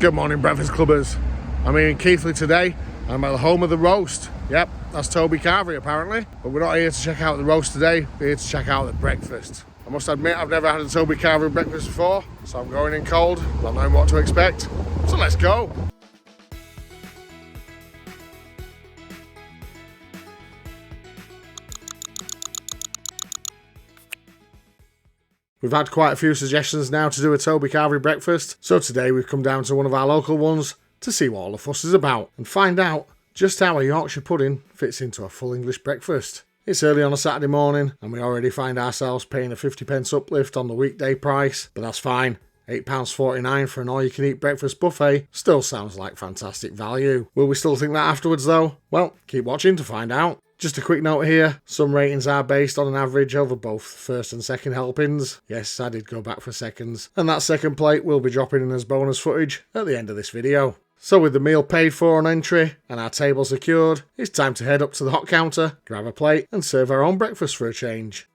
Good morning, Breakfast Clubbers. I'm here in Keighley today. I'm at the home of the roast. Yep, that's Toby Carvery apparently. But we're not here to check out the roast today, we're here to check out the breakfast. I must admit, I've never had a Toby Carvery breakfast before, so I'm going in cold, not knowing what to expect. So let's go. We've had quite a few suggestions now to do a Toby Carvery breakfast, so today we've come down to one of our local ones to see what all the fuss is about and find out just how a Yorkshire pudding fits into a full English breakfast. It's early on a Saturday morning and we already find ourselves paying a 50p uplift on the weekday price, but that's fine. £8.49 for an all-you-can-eat breakfast buffet still sounds like fantastic value. Will we still think that afterwards though? Well, keep watching to find out. Just a quick note here, some ratings are based on an average over both first and second helpings. Yes, I did go back for seconds. And that second plate will be dropping in as bonus footage at the end of this video. So with the meal paid for on entry and our table secured, it's time to head up to the hot counter, grab a plate and serve our own breakfast for a change.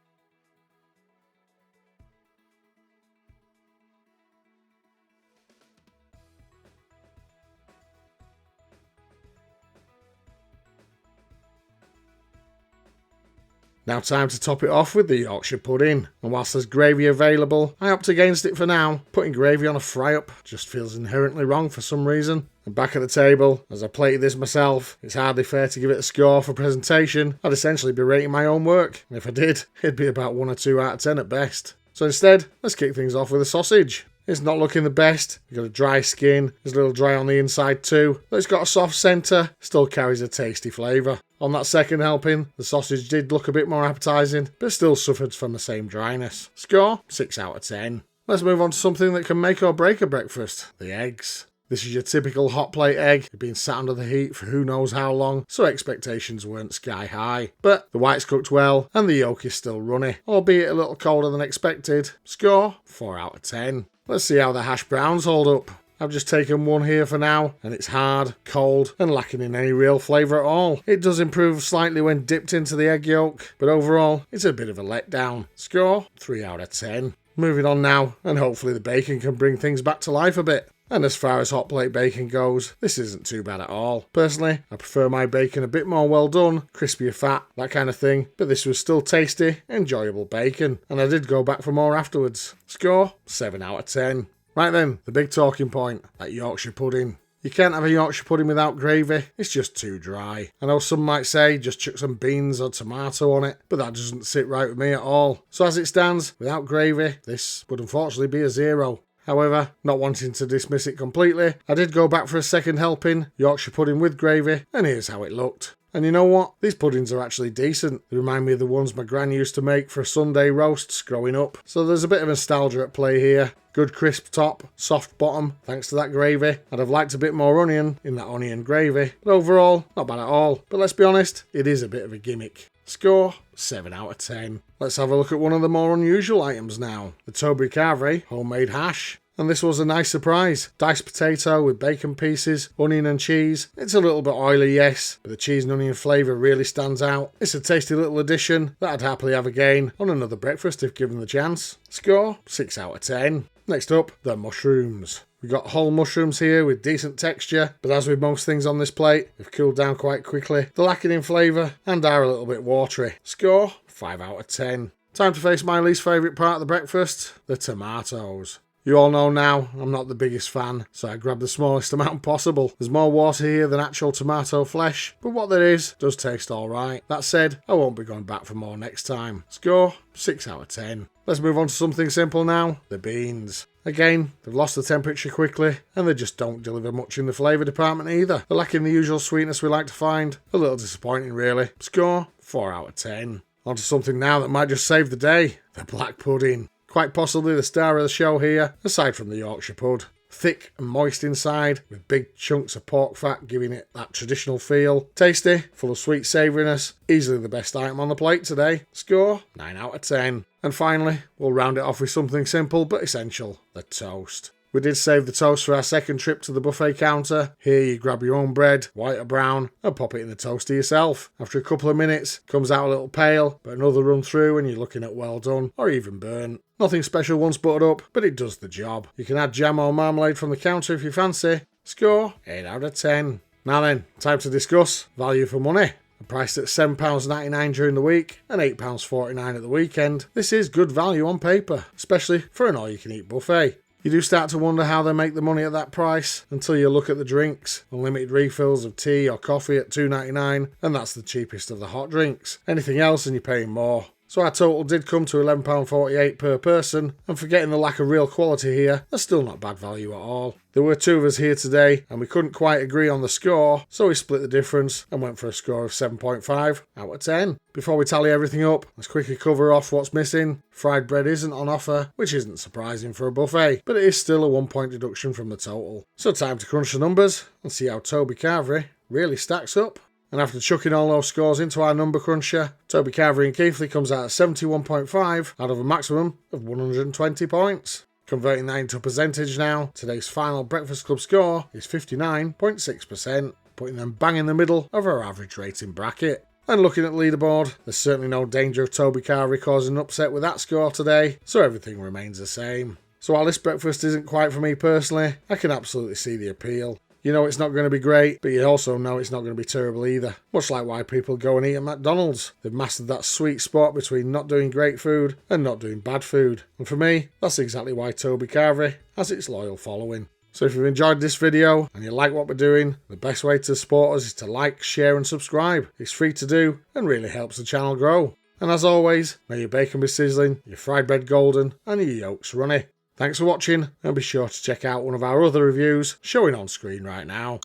Now time to top it off with the Yorkshire pudding, and whilst there's gravy available, I opt against it for now. Putting gravy on a fry-up just feels inherently wrong for some reason. And back at the table, as I plated this myself, it's hardly fair to give it a score for presentation. I'd essentially be rating my own work, and if I did, it'd be about 1 or 2 out of 10 at best. So instead, let's kick things off with a sausage. It's not looking the best, you've got a dry skin, it's a little dry on the inside too, but it's got a soft centre, still carries a tasty flavour. On that second helping, the sausage did look a bit more appetising, but still suffered from the same dryness. Score, 6 out of 10. Let's move on to something that can make or break a breakfast, the eggs. This is your typical hot plate egg. It's been sat under the heat for who knows how long, so expectations weren't sky high. But the white's cooked well, and the yolk is still runny, albeit a little colder than expected. Score, 4 out of 10. Let's see how the hash browns hold up. I've just taken one here for now, and it's hard, cold, and lacking in any real flavour at all. It does improve slightly when dipped into the egg yolk, but overall, it's a bit of a letdown. Score, 3 out of 10. Moving on now, and hopefully the bacon can bring things back to life a bit. And as far as hot plate bacon goes, this isn't too bad at all. Personally, I prefer my bacon a bit more well done, crispier fat, that kind of thing, but this was still tasty, enjoyable bacon, and I did go back for more afterwards. Score, 7 out of 10. Right then, the big talking point, that Yorkshire pudding. You can't have a Yorkshire pudding without gravy, it's just too dry. I know some might say just chuck some beans or tomato on it, but that doesn't sit right with me at all. So as it stands, without gravy, this would unfortunately be a 0. However, not wanting to dismiss it completely, I did go back for a second helping, Yorkshire pudding with gravy, and here's how it looked. And you know what? These puddings are actually decent. They remind me of the ones my gran used to make for Sunday roasts growing up. So there's a bit of nostalgia at play here. Good crisp top, soft bottom, thanks to that gravy. I'd have liked a bit more onion in that onion gravy. But overall, not bad at all. But let's be honest, it is a bit of a gimmick. Score, 7 out of 10. Let's have a look at one of the more unusual items now. The Toby Carvery homemade hash. And this was a nice surprise. Diced potato with bacon pieces, onion and cheese. It's a little bit oily, yes, but the cheese and onion flavour really stands out. It's a tasty little addition that I'd happily have again on another breakfast if given the chance. Score, 6 out of 10. Next up, the mushrooms. We've got whole mushrooms here with decent texture, but as with most things on this plate, they've cooled down quite quickly. They're lacking in flavour and are a little bit watery. Score, 5 out of 10. Time to face my least favourite part of the breakfast, the tomatoes. You all know now, I'm not the biggest fan, so I grabbed the smallest amount possible. There's more water here than actual tomato flesh, but what there is does taste alright. That said, I won't be going back for more next time. Score, 6 out of 10. Let's move on to something simple now, the beans. Again, they've lost the temperature quickly, and they just don't deliver much in the flavour department either. They're lacking the usual sweetness we like to find. A little disappointing really. Score, 4 out of 10. On to something now that might just save the day, the black pudding. Quite possibly the star of the show here, aside from the Yorkshire pud. Thick and moist inside, with big chunks of pork fat giving it that traditional feel. Tasty, full of sweet savouriness, easily the best item on the plate today. Score, 9 out of 10. And finally, we'll round it off with something simple but essential, the toast. We did save the toast for our second trip to the buffet counter. Here you grab your own bread, white or brown, and pop it in the toaster yourself. After a couple of minutes, it comes out a little pale, but another run through and you're looking at well done, or even burnt. Nothing special once buttered up, but it does the job. You can add jam or marmalade from the counter if you fancy. Score 8 out of 10. Now then, time to discuss value for money. Priced at £7.99 during the week and £8.49 at the weekend, this is good value on paper, especially for an all-you-can-eat buffet. You do start to wonder how they make the money at that price until you look at the drinks. Unlimited refills of tea or coffee at $2.99, and that's the cheapest of the hot drinks. Anything else and you're paying more. So our total did come to £11.48 per person, and forgetting the lack of real quality here, that's still not bad value at all. There were 2 of us here today, and we couldn't quite agree on the score, so we split the difference and went for a score of 7.5 out of 10. Before we tally everything up, let's quickly cover off what's missing. Fried bread isn't on offer, which isn't surprising for a buffet, but it is still a 1 point deduction from the total. So time to crunch the numbers and see how Toby Carvery really stacks up. And after chucking all those scores into our number cruncher, Toby Carvery and Keighley comes out at 71.5 out of a maximum of 120 points. Converting that into a percentage now, today's final Breakfast Club score is 59.6%, putting them bang in the middle of our average rating bracket. And looking at Leaderboard, there's certainly no danger of Toby Carvery causing an upset with that score today, so everything remains the same. So while this breakfast isn't quite for me personally, I can absolutely see the appeal. You know it's not going to be great, but you also know it's not going to be terrible either. Much like why people go and eat at McDonald's. They've mastered that sweet spot between not doing great food and not doing bad food. And for me, that's exactly why Toby Carvery has its loyal following. So if you've enjoyed this video and you like what we're doing, the best way to support us is to like, share and subscribe. It's free to do and really helps the channel grow. And as always, may your bacon be sizzling, your fried bread golden and your yolks runny. Thanks for watching, and be sure to check out one of our other reviews showing on screen right now.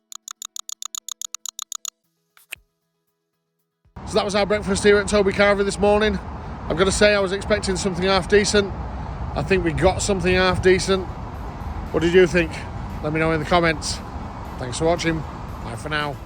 So that was our breakfast here at Toby Carvery this morning. I've got to say I was expecting something half decent. I think we got something half decent. What did you think? Let me know in the comments. Thanks for watching. Bye for now.